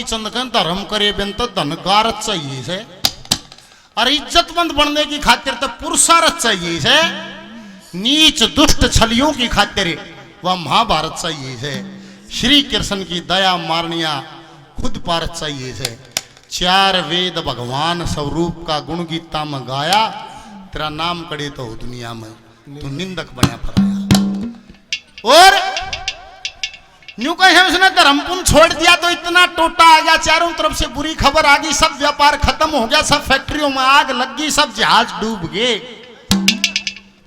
चंद का धर्म करे बिन तो धनकारत चाहिए से और इज्जतमंद बनने की खातिर तो पुरुषारत चाहिए से नीच दुष्ट छलियों की खातिर वह महाभारत चाहिए से श्री कृष्ण की दया मारनिया खुद पारत चाहिए से चार वेद भगवान स्वरूप का गुण गीता में गाया तेरा नाम कड़े तो दुनिया में तू निंदक बना फराया और न्यू कहे उसने धर्मपुन छोड़ दिया तो इतना टोटा आ गया चारों तरफ से बुरी खबर आ गई सब व्यापार खत्म हो गया सब फैक्ट्रियों में आग लग गई सब जहाज डूब गए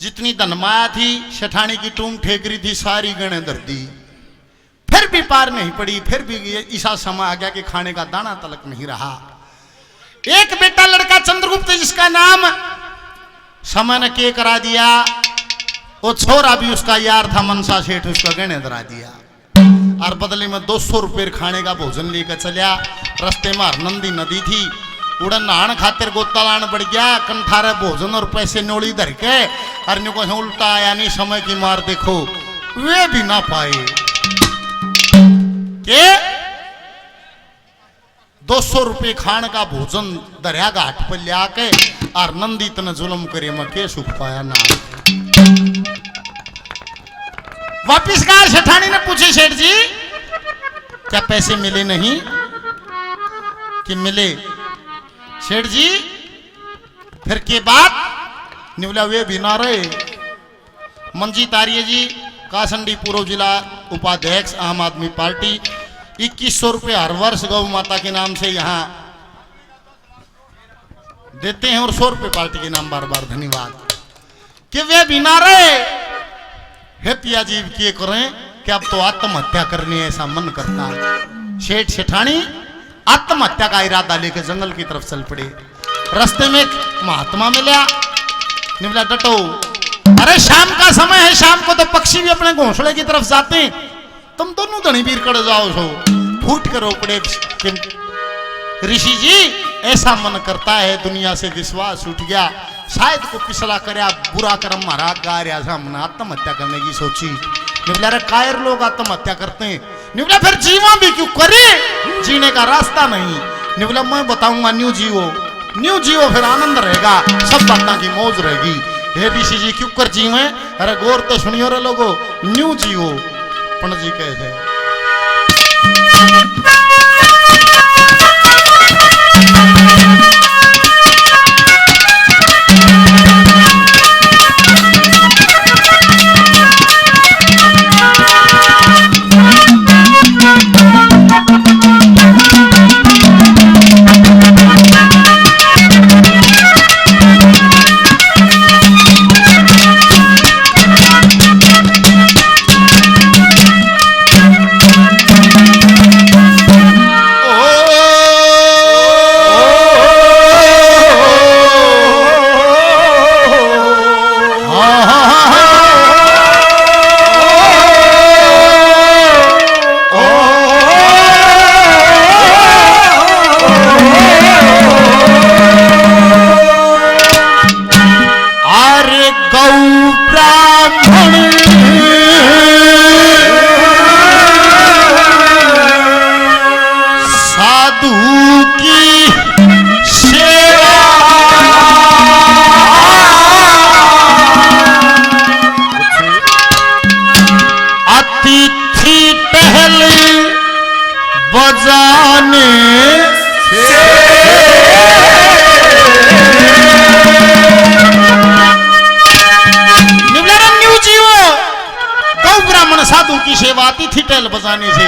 जितनी धनमाया थी सेठानी की टूम ठेकरी थी सारी गणे धर दी फिर भी पार नहीं पड़ी फिर भी ऐसा समय आ गया कि खाने का दाना तलक नहीं रहा एक बेटा लड़का चंद्रगुप्त जिसका नाम समय ने के करा दिया वो छोरा भी उसका यार था मनसा सेठ उसका गहने धरा दिया और बदले में 200 रुपये खाने का भोजन लेकर चलिया रास्ते में हरनंदी नदी थी उड़न नहान खातिर गोता लान बढ़ गया कंठारे भोजन और पैसे नोड़ी धर के और न्यू को उल्टा आया नहीं समय की मार देखो वे भी ना पाए के 200 रुपये खान का भोजन दरिया घाट पर लिया के और नंदी तने जुलम करे में के सुख पाया ना वापिस कहा सेठानी ने पूछे सेठ जी क्या पैसे मिले नहीं कि मिले सेठ जी फिर के बाद निवला वे भी ना रहे मंजीत आर्य जी कासंडी पूर्व जिला उपाध्यक्ष आम आदमी पार्टी 2100 रुपये हर वर्ष गौ माता के नाम से यहाँ देते हैं और 100 रुपये पार्टी के नाम बार बार धन्यवाद कि वे भी ना रहे हे पिया जी किए करें कि अब तो आत्महत्या करनी है ऐसा मन करता है सेठ सेठानी आत्महत्या का इरादा लेकर जंगल की तरफ चल पड़े रास्ते में एक महात्मा मिला निवला डटो अरे शाम का समय है शाम को तो पक्षी भी अपने घोंसले की तरफ जाते हैं तुम दोनों धनी वीर कर जाओ सो फूट कर पड़े ऋषि जी ऐसा मन करता है दुनिया से विश्वास उठ गया शायद को पिछला करया बुरा कर्म महाराज गा रहा हमने आत्महत्या करने की सोची निवला रे कायर लोग आत्महत्या करते हैं निवला फिर जीवा भी क्यों करे जीने का रास्ता नहीं निवला मैं बताऊंगा न्यू जीवो फिर आनंद रहेगा सब बातों की मौज रहेगी हे ऋषि जी क्यों कर जीवे अरे गौर तो सुनियो रे लोगो न्यू जीवो पंडित जी कहते हैं ठिठल बजाने से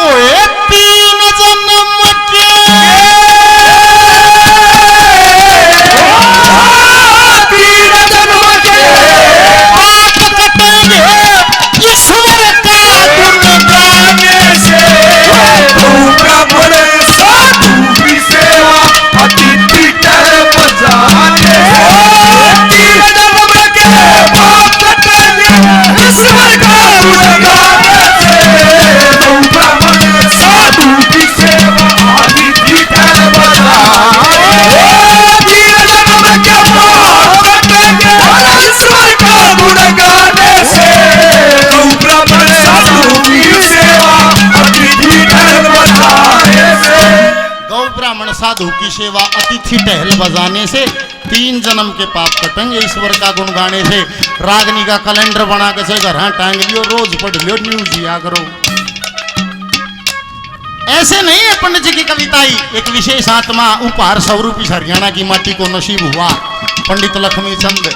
ओए तीन जन्म के पाप कटेंगे ईश्वर का गुण गाने से तू ब्राह्मण साधु की सेवा अतिथि ठहर बजाने तीन जन्म के पाप कटेंगे ईश्वर का गुण गाने साधु की सेवा अतिथि टहल बजाने से 3 जन्म के पाप कटेंगे ईश्वर का गुण गाने से। रागनी का कैलेंडर बना के से घर टांग लियो, रोज पढ़ लियो, न्यूज दिया करो। ऐसे नहीं है पंडित जी की कविताई। एक विशेष आत्मा उपहार 100 रुपये हरियाणा की माटी को नसीब हुआ। पंडित लक्ष्मी चंद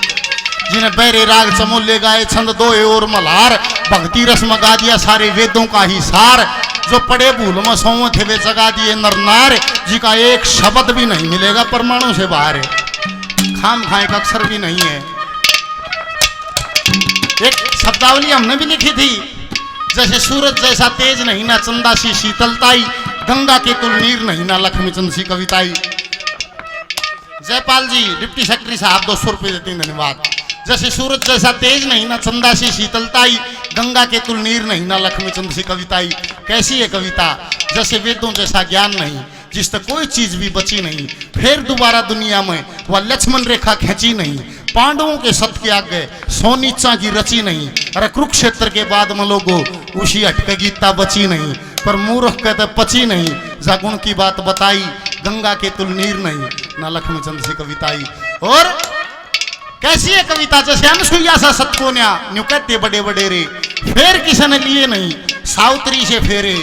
जिन्हें बैरे राग चमोले गाए छंद दोए और मल्हार, भक्ति रस्म गा दिया सारे वेदों का ही सार। जो पड़े भूल में सौ थे वे जगा दिए नर नार, जी का एक शब्द भी नहीं मिलेगा परमाणु से बाहर है। खाम खाए का अक्षर भी नहीं है। एक शब्दावली हमने भी लिखी थी, जैसे सूरज जैसा तेज नहीं ना चंदा सी शीतलताई, गंगा के तुल नीर नहीं ना लक्ष्मीचंद सी कविताई। जयपाल जी डिप्टी सेक्रेटरी साहब 200 रुपये देते हैं, धन्यवाद। जैसे सूरज जैसा तेज नहीं ना चंदा सी शीतलताई, गंगा के तुल नीर नहीं ना लक्ष्मीचंद सी कविताई। कैसी है कविता? जैसे वेदों जैसा ज्ञान नहीं, जिस तक कोई चीज भी बची नहीं, फिर दोबारा दुनिया में वह लक्ष्मण रेखा खींची नहीं, पांडवों के सत के आगे सोनीचा की रची नहीं। अरे कुरुक्षेत्र के बाद में लोगों उसी हटके गीता बची नहीं, पर मूर्ख कहते पची नहीं। जागुण की बात बताई, गंगा के तुल नीर नहीं ना लक्ष्मीचंद सी कविताई। और कैसी है कविता? जैसे अनसुईया सा सतकोन्या न्यू कहते बड़े बड़े रे, फेर किसने लिए नहीं साउतरी से फेरे,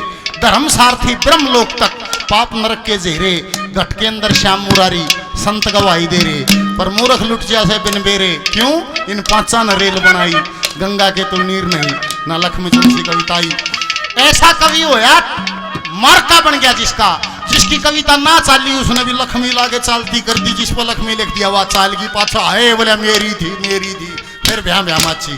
धर्म सारथी ब्रह्म लोक तक पाप नरक के जेरे, घट के अंदर श्याम मुरारी संत गवाही दे रे। पर मूर्ख लुट जैसे बिन बेरे, क्यों इन 5 न रेल बनाई, गंगा के तुल नीर नहीं ना लक्ष्मीचंद सी कविताई। ऐसा कवि हो यार मार्का बन गया जिसकी कविता ना चाली उसने भी लक्ष्मी लागे चालती कर दी। जिस पर लक्ष्मी लिख दिया वह चाल की पाछा आए बोले मेरी थी फिर ब्याह ब्याह माची।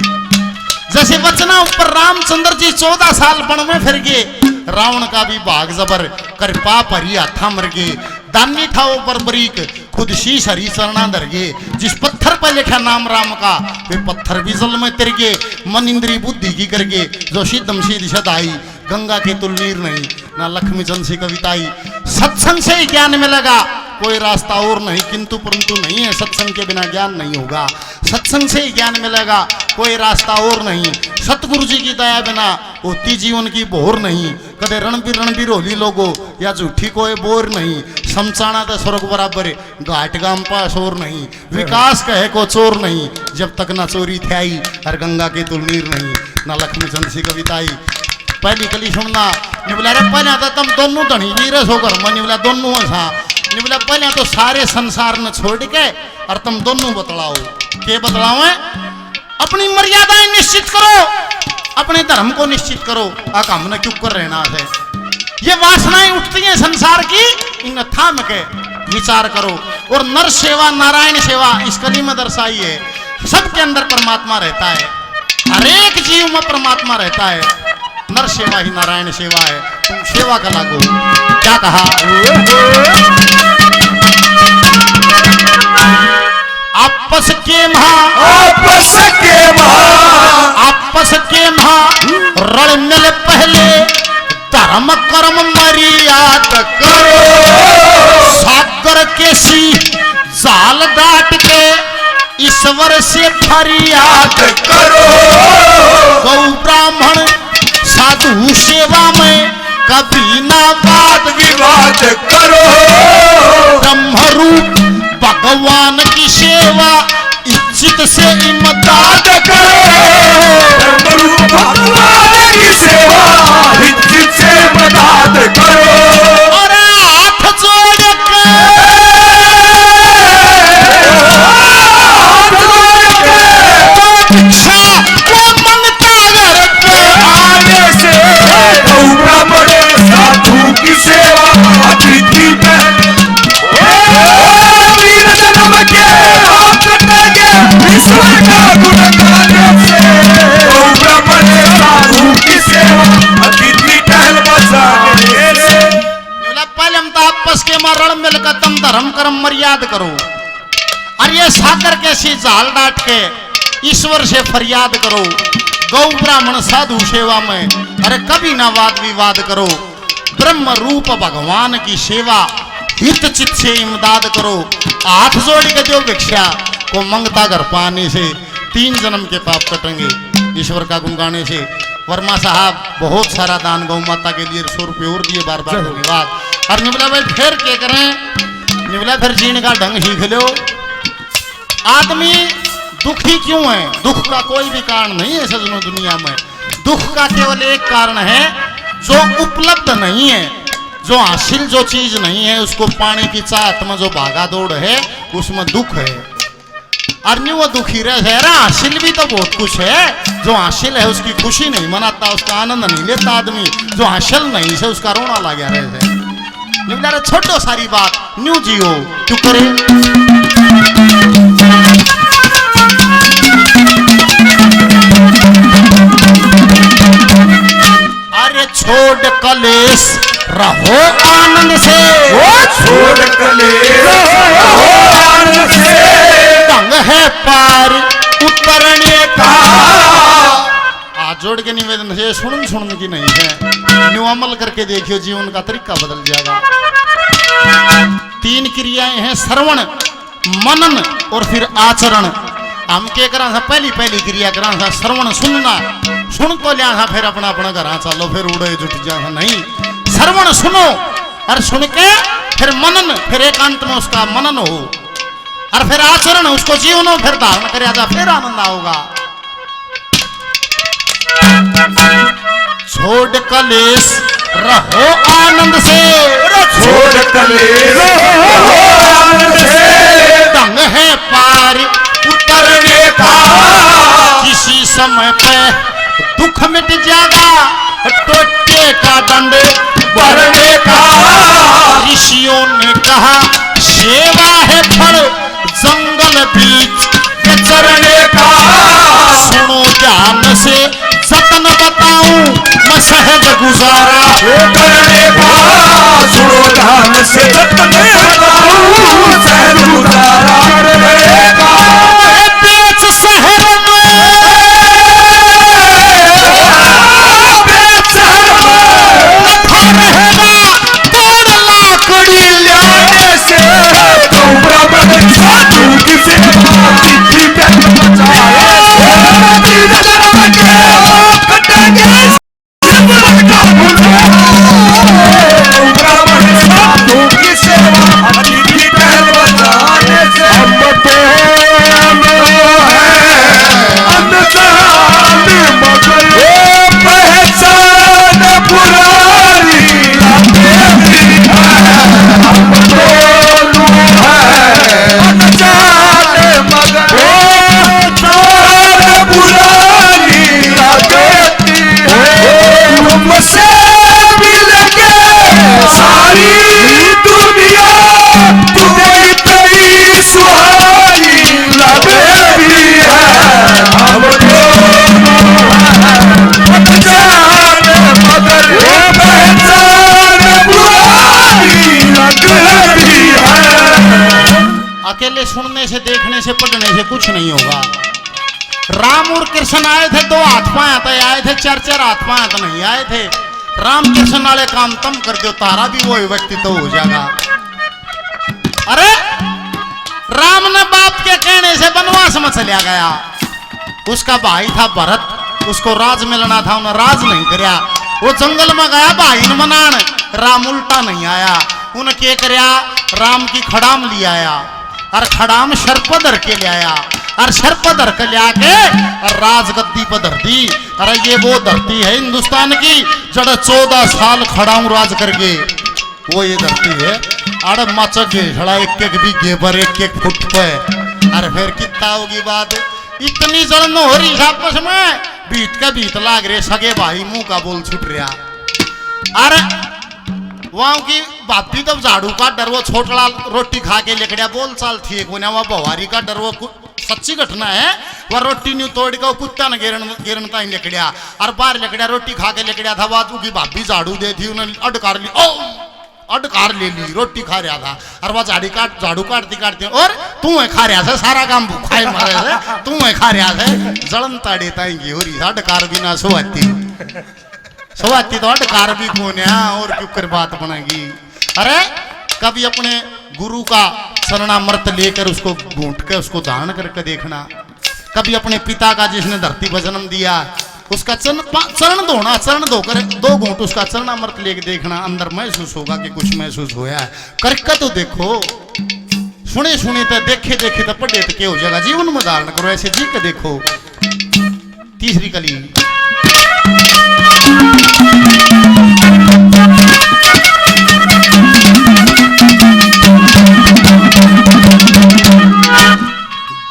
जैसे बचना ऊपर रामचंद्र जी 14 साल वन में फिर गए, रावण का भी भाग जबर कर पाप हरी हाथा मर गए। दानी था वो बर्बरीक खुद शीश हरी चरणा धर गए, जिस पत्थर पर लिखा नाम राम का वे पत्थर भी जल में तिर गए। मन इंद्री बुद्धि की कर गए जो सिद्धम सीध सदाई, गंगा के तुल नीर नहीं ना लक्ष्मीचंद सी कविताई। सत्संग से ही ज्ञान मिलेगा, कोई रास्ता और नहीं, किंतु परंतु नहीं है। सत्संग के बिना ज्ञान नहीं होगा, सत्संग से ही ज्ञान मिलेगा, कोई रास्ता और नहीं। सतगुरु जी की दया बिना होती जीवन की बोर नहीं, कदे रणबीर होली लोगो या झूठी कोई बोर नहीं। समचाना तो स्वर्ग बराबर घाट गाम पास और नहीं, विकास कहे को चोर नहीं, जब तक ना चोरी थी हर गंगा के तुल नीर नहीं ना लक्ष्मीचंद सी कविताई। पहली कली सुनना निबला रे पहले तो तुम दोनों धनी वीर हो घर में, निबला दोनों सा निबला पहले तो सारे संसार ने छोड़ के और तुम दोनों बतलाओ। के बतलाओ है? अपनी मर्यादाएं निश्चित करो, अपने धर्म को निश्चित करो। आका हमने क्यों कर रहना है? ये वासनाएं उठती हैं संसार की, इन थाम के विचार करो। और नर सेवा नारायण सेवा इस कली में दर्शाई है। सबके अंदर परमात्मा रहता है, हर एक जीव में परमात्मा रहता है। नर सेवा ही नारायण सेवा है, तुम सेवा का लागो। क्या कहा? आपस के महा रण मिल पहले, धर्म कर्म मर्याद करो। सागर के सी जाल डाट के ईश्वर से फरियाद करो। गौ ब्राह्मण साधु सेवा में कभी ना वाद विवाद करो। ब्रह्मरूप भगवान की सेवा इज्जत से इमदाद करो। ब्रह्मरूप भगवान की सेवा इज्जत से इमदाद करो। और हाथ जोड़ के भिक्षा को मंगता घर पे आने से गौ ब्राह्मण साधु की सेवा अतिथि में वीर जन्म के हाथ कटेंगे ईश्वर का गुण गाने से। गौ ब्राह्मण साधु की सेवा अतिथि टहल बजाने से। पहले हम तो आपस के मरण मिलकर तुम धर्म कर्म मर्याद करो। और ये साकर के सी जाल डाट के ईश्वर से फरियाद करो। गौ ब्राह्मण साधु सेवा में अरे कभी ना वाद विवाद करो। ब्रह्म रूप भगवान की सेवा हित चित से इमदाद करो। हाथ जोड़ के दो भिक्षा को मंगता घर पाने से 3 जन्म के पाप कटेंगे ईश्वर का गुण गाने से। वर्मा साहब बहुत सारा दान गौ माता के लिए 100 रुपये और दिए, बार बार धन्यवाद। और निबला भाई फिर क्या करें, निवला फिर जीने का ढंग सीख लो। आदमी दुखी क्यों है? दुख का कोई भी कारण नहीं है सजनों दुनिया में। दुख का केवल एक कारण है, जो उपलब्ध नहीं है, जो हासिल जो चीज नहीं है, उसको पाने की चाहत में जो भागा दौड़ है, उसमें दुख है। और नहीं वो दुखी रहे, हासिल भी तो बहुत कुछ है। जो हासिल है उसकी खुशी नहीं मनाता, उसका आनंद नहीं लेता आदमी। जो हासिल नहीं से उसका रोना लगा रहे थे। छोटो सारी बात न्यू जियो क्यों करे। अरे छोड़ कलेश रहो आनंद से, छोड़ कलेश रहो आनंद से, ढंग है पार उतरने का। हाथ जोड़ के निवेदन है, सुन की नहीं है, न्यू अमल करके देखियो, जीवन का तरीका बदल जाएगा। 3 क्रियाएं हैं, श्रवण, मनन और फिर आचरण। हम क्या करा था? पहली क्रिया करा था श्रवण, सुनना। सुन तो लिया था, फिर अपना घर चलो, फिर उड़े जुट जा। नहीं, श्रवण सुनो और सुन के फिर मनन, फिर एकांत में उसका मनन हो, और फिर आचरण, उसको जीवन हो, फिर धारण कर जा, फिर आनंद आओगा। छोड़ कलेश रहो आनंद से, छोड़ कलेश रहो आनंद से, ढंग है पार उतरने का। किसी समय पे दुख मिट जाएगा, टोटे का दंड भरने का। ऋषियों ने कहा सेवा है फल जंगल बीच चरने का। सुनो ध्यान से जतन बताऊं मैं सहज गुजारा करने का। सुनो ध्यान से जतन बताऊं सहज गुजारा करने का। बेच शहर में, बेच शहर में रहेगा तोड़ लाकड़ी लाने से, तो ब्राह्मण साधु की सेवा तिथि पे बचाए से, धर्म के कटेंगे सिमरन का बुझे। तो ब्राह्मण साधु की सेवा तिथि पे बचाने से। हम तो अनजान मगर पहचान पुरानी लगती है। हम दोनों हैं अनजान मगर पहचान पुरानी लगती है। तुमसे मिलके सारी दुनिया तुम्हें इतनी सुहानी लगती है। हम दोनों हैं अनजान मगर पहचान पुरानी लगती है। अकेले सुनने से, देखने से, पढ़ने से कुछ नहीं होगा। राम और कृष्ण आए थे, 2 हाथ पाए तो आए थे, 4 हाथ पाए तो नहीं आए थे। राम कृष्ण वाले काम तुम कर दो, तारा भी वही व्यक्ति तो हो जाएगा। अरे राम ने बाप के कहने से वनवास में चला गया। उसका भाई था भरत, उसको राज मिलना था, उन्हें राज नहीं करया। वो जंगल में गया भाई ने मनान, राम उल्टा नहीं आया। उन्हें क्या करया? राम की खड़ाम ले आया, और खड़ाम शर्प धर के ले आया, और शर्प धर के ले आके राजगद्दी पर धर दी। अरे ये वो धरती है हिंदुस्तान की, जड़ 14 साल खड़ाऊ राज करके, वो ये धरती है। अरे मचक झड़ा 1-1 बीघे पर 1-1 फुट पे। अरे फिर कितना होगी बात? इतनी जलन हो रही आपस में, बीत का बीत लाग रहे, सगे भाई मुंह का बोल छुट रहा। अरे वहां की बापी तब झाड़ू का डर, वो छोटला रोटी खा के लेकड़िया बोल चाल थी। वह बवारी का डर, वो सच्ची घटना है। वह रोटी न्यू तोड़ के कुत्ता ने गिरनता ही लेकड़िया, और बाहर लेकड़िया रोटी खा के लेकड़िया था। बाजू की भाभी झाड़ू दे थी, उन्हें अडकार ली, अडकार ले ली, रोटी खा रहा था। और वह झाड़ू काटती और तू है खा रहा था, सारा काम भूखा ही मारे थे, तू है खा रहा था। जलन ताड़े ताएंगी हो रही, अडकार बिना सोआती तो अडकार भी कौन है, और क्यों कर बात बनेगी। अरे कभी अपने गुरु का शरणामृत लेकर उसको घूंट के उसको धारण करके देखना। कभी अपने पिता का जिसने धरती पर जन्म दिया, उसका चरण धोना, चरण धोकर 2 घूंट उसका चरणामृत लेके देखना, अंदर महसूस होगा कि कुछ महसूस होया है। करके तो देखो। सुने सुने तो देखे देखे तो पढ़े तो क्या हो जाएगा जीवन में धारण करो ऐसे जी के देखो। तीसरी कली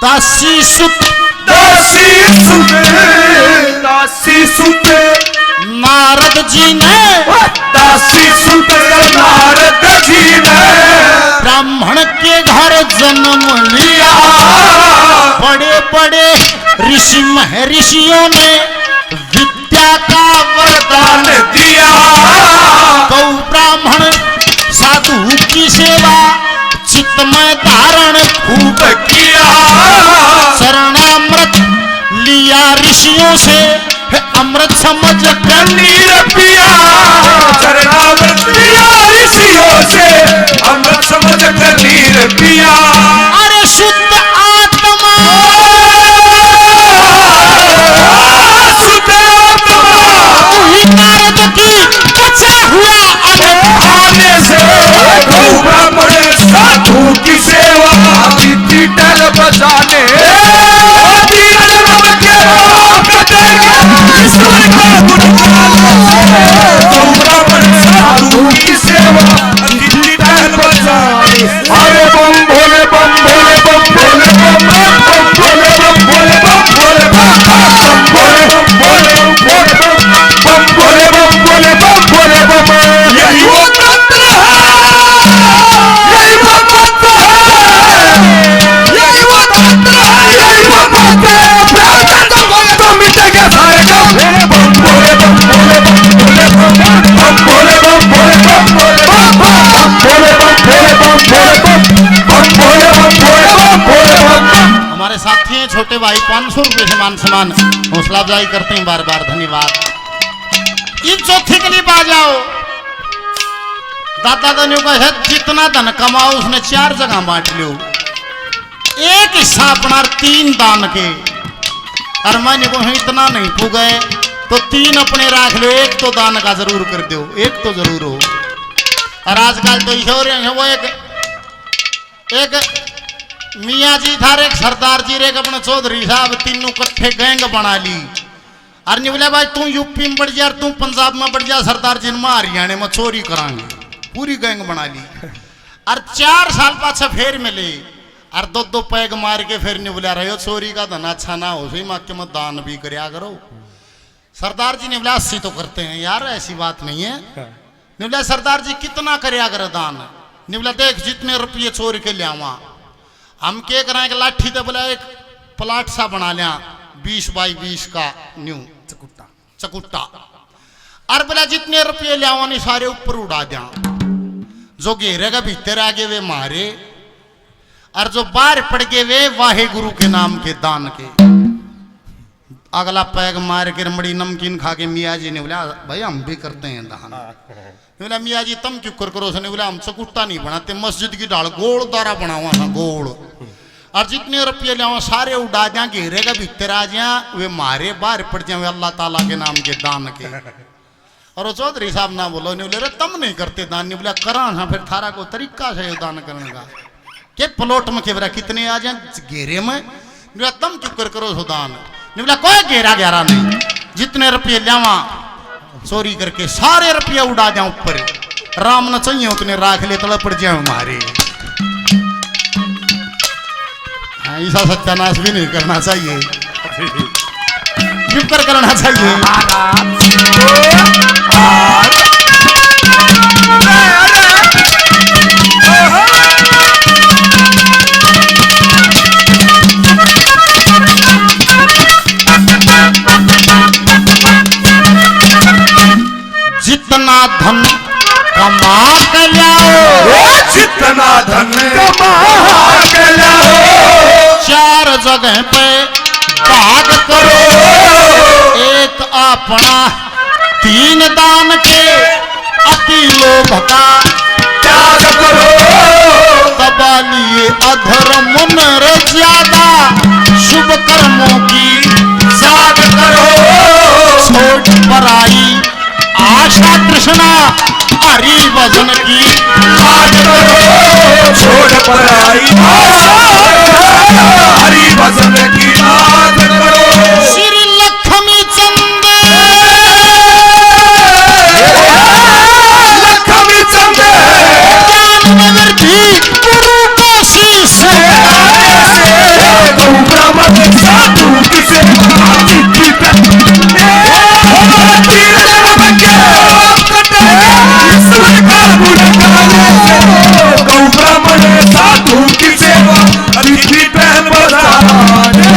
दासी सुत नारद जी ने नारद जी ने ब्राह्मण के घर जन्म लिया। बड़े बड़े ऋषि महर्षियों ने विद्या का वरदान दिया। गौ ब्राह्मण साधु की सेवा चित्त में धारण खूब किया। शरणामृत लिया ऋषियों से अमृत समझ कर नीर पिया। शरणामृत लिया ऋषियों से अमृत समझ कर नीर पिया। अरे शुद्ध आत्मा शुद्ध आत्मा वही नारद की बचा हुआ आने से गौ ब्राह्मण साधु की सेवा विधि टल बजाने ईश्वर का गौ ब्राह्मण साधु की सेवा विधि टल बजाने। अरे बम भोले बम भोले बम भोले बम बम भोले बम भोले बम भोले बम बम भोले बम भोले बम भोले बम भोले बम भोले बम। यही वो मंत्र है, यही वो मंत्र है, यही वो मंत्र है, यही वो मंत्र है। प्रार्थना तो बोले तो मिटेगा सारे काम। बम भोले बम भोले बम भोले बम भोले बम भोले बम भोले बम भोले बम भोले बम भोले बम भोले बम भोले बम। हमारे साथी हैं छोटे भाई 500 रुपए से मान सम्मान हौसला अफजाई करते हैं बार बार धन्यवाद। इन चौथी के लिए आ जाओ। दादा दानियों का है जितना धन कमाओ उसने 4 जगह बांट लो। एक हिस्सा अपना 3 दान के और मैंने को इतना नहीं पुगे तो 3 अपने रख लो। एक तो दान का जरूर कर दो, एक तो जरूर हो। और आजकल तो ईश्वर है वो एक मियाँ जी था एक सरदार जी रे अपने चौधरी साहब तीनों कट्ठे गैंग बना ली। और नहीं बोला भाई तू यूपी में बढ़ जा तू पंजाब में बढ़ जा सरदार जी में हरियाणा में चोरी कराएंगे। पूरी गैंग बना ली और 4 साल पाछा फेर मिले और 2 पैग मार के फिर नहीं बोला रहे हो चोरी का धन अच्छा ना हो सही माँ के मत दान भी करया करो। सरदार जी ने बोला 80 तो करते हैं यार ऐसी बात नहीं है। नहीं बोला सरदार जी कितना करया करे दान। नहीं बोला देख जितने रुपये चोरी के लिया वहां हम क्या कराएं कि लाठी तो बोला एक प्लाट सा बना लिया 20 बाई 20 का न्यू चकुट्टा और बोला जितने रुपये लिया नहीं सारे ऊपर उड़ा दिया। जो घेरेगा भीतर आगे वे मारे और जो बाहर पड़ गए वे वाहे गुरु के नाम के दान के। अगला पैग मार के मड़ी नमकीन खा के मियाँ जी ने बोला भाई हम भी करते हैं दान। बोला मियाँ जी तुम क्यों कर करो। उसने बोला हम चकुट्टा नहीं बनाते मस्जिद की ढाल गोल द्वारा बनावा था गोल और जितने रुपये लिया सारे उड़ा जा घेरेगा भीतर आ जा वे मारे बाहर पड़ जाए अल्लाह ताला के नाम के दान के। और वो चौधरी साहब ना बोलो नहीं बोले तुम नहीं करते दान। नहीं बोला करा हाँ फिर थारा को तरीका से दान करने का के प्लॉट में के कितने आ जाए घेरे में। बोला तुम क्यों कर करो सो दान। नहीं बोला कोई घेरा घेरा नहीं जितने रुपये लियावा चोरी करके सारे रुपया उड़ा जाऊं ऊपर राम न चाहिए उतने राख ले तड़ पड़ जाए हमारे। ऐसा सत्यानाश भी नहीं करना चाहिए चुप कर करना चाहिए। जितना धन कमा के लाओ जितना धन कमा के लाओ 4 जगह पे भाग करो। एक अपना 3 दान के अति लोभ का त्याग करो। तबालिए अधर्म मुनर ज्यादा शुभ कर्मों की साध करो। छोड़ पराई आशा कृष्णा हरि भजन की साध करो। छोड़ पर आई आशा, हरि भजन की नाद करो। श्री लक्ष्मी चंद लक्ष्मी चंद ज्ञाननगर भी गुरु कोशिश गौ ब्राह्मण साधु की सेवा चिट्ठी पे ईश्वर का गुणगान गौ ब्राह्मण साधु की सेवा चिट्ठी पहन बजाने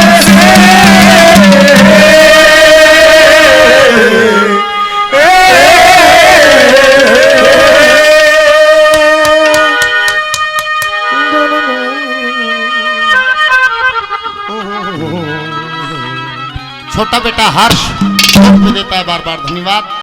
छोटा बेटा हर्ष देता है बार बार धन्यवाद।